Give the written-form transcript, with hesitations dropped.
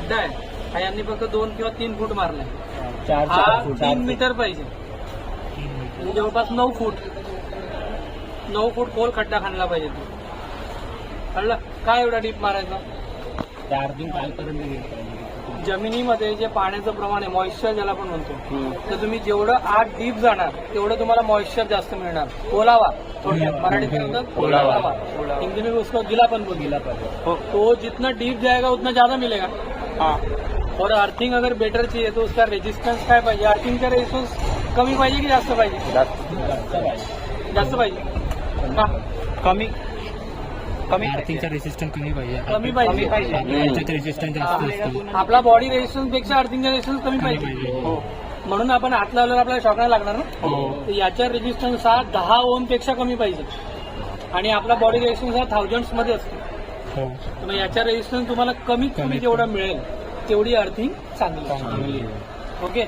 खड्डा आहे हा यांनी फक्त 2 किंवा 3 फूट मारलाय. 4 हा फूट 3 मीटर पाहिजे, म्हणजे जवळपास 9 फूट 9 फूट खोल खड्डा खणला पाहिजे तो. कळलं काय एवढा डीप मारायचा? त्या अर्थिंग खालपर्यंत गेली पाहिजे. जमिनीमध्ये जे पाण्याचं प्रमाण आहे, मॉइश्चर ज्याला आपण म्हणतो, तर तुम्ही जेवढं आत डीप जाणार तेवढं तुम्हाला मॉइश्चर जास्त मिळणार. ओलावा थोडक्यात मराठीत काय म्हणतात? ओलावा. हिंदी में उसको गीलापन बोल. गीलापन. तो जितना डीप जाएगा उतना ज्यादा मिलेगा. हाँ. और अर्थिंग अगर बेटर चाहिए तो उसका रेजिस्टन्स काय पाहिजे? अर्थिंगचा रेजिस्टन्स कमी पाहिजे की जास्त पाहिजे? जास्त पाहिजे. का कमी? कमी अर्थिंगचा रेसिस्टन्स कमी पाहिजे. कमी पाहिजे. याच्यात रेसिस्टन्स जास्त असतो. आपला बॉडी रेजिस्टन्स पेक्षा अर्थिंगचा रेजिस्टन्स कमी पाहिजे. हो. म्हणून आपण हात लावल्यावर आपल्याला शॉक नाही लागणार ना. हो. तर याचा रेजिस्टन्स हा 10 ओम पेक्षा कमी पाहिजे आणि आपला बॉडी रेजिस्टन्स हा थाउजंड्स मध्ये असतो. हो. तर मग याचा रेजिस्टन्स तुम्हाला कमीत कमी जेवढा मिळेल तेवढी अर्थिंग चांगली. चांगली. ओके.